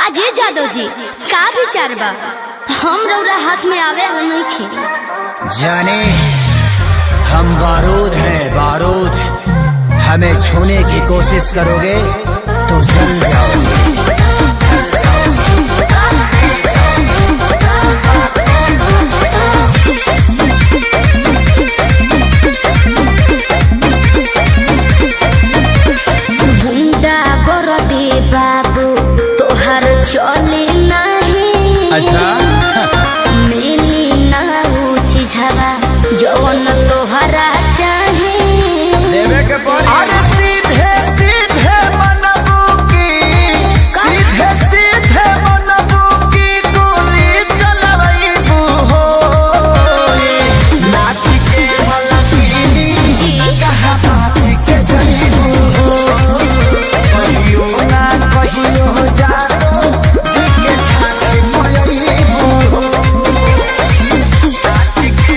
काजे जादव जी का विचार बा? हम रौरा हाथ में आवे वाला नहीं खे। जाने हम बारूद हैं बारूद, हमें छूने की कोशिश करोगे तो जल जाओगे। गुंडा कर दे बाबू तोहर चले नहीं, अच्छा मिली ना ऊंची झवा जौन तोहरा चाहे। लेवे के पड़ी सीधे सीधे मनबू की, सीधे सीधे मनबू की गोली चलवैबू हो। नाच के मलकिनी जी कहाँ नाच के जईबू हो। कहियो ना कहियो जानो जी के छाछ मयईबू हो। नाच के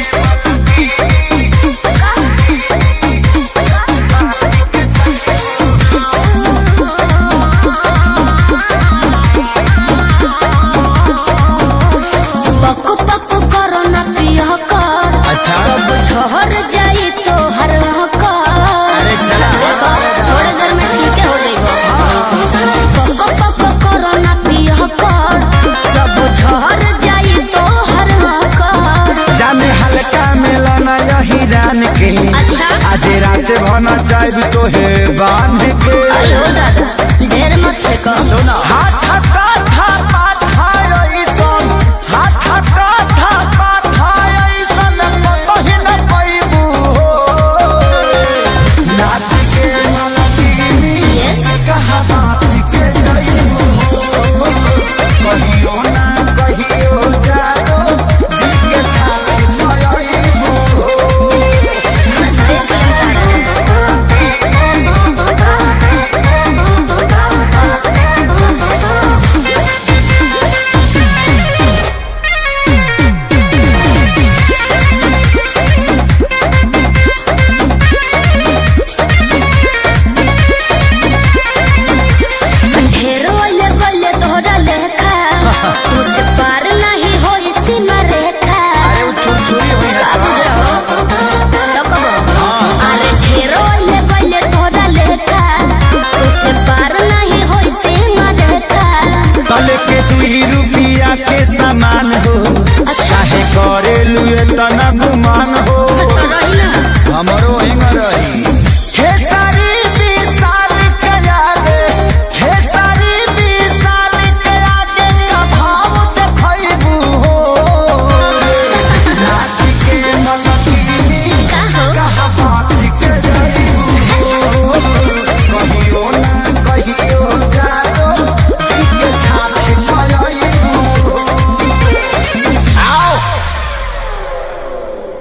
पक पक करो ना पिया कर, अच्छा सब झहर जाई तो हर कर। अरे चला। देखो थोड़े देर में ठीक हो जाइबो। पक पक करो ना पिया कर, सब झहर जाई तो हर कर। जाने हल्का मिलना यही रान के, अच्छा आज रात भना चाहे तो है बांध के। अयो दादा ढेर मत फेंको। सुना हाथ काथा पाथा ऐसन, हाथ काथा पाथा ऐसन कहीं न पैबू हो। नाच के मलकिनी यस कहाँ नाच के जईबू हो। कहियो ना कहियो जानो जी के छाछ मयईबू हो। देख लेम तारा। ढेरो ले बोले तोहरा लेखा, तुझसे पार नहीं होई सीमा रेखा। अरे वो छुरी हुई है का बुझाओ तो कबो। अरे ढेरो ले बोले तोहरा लेखा, तुझसे पार नहीं होई सीमा रेखा। तल के 2 रुपया के सामान हो, चाहे करे लुए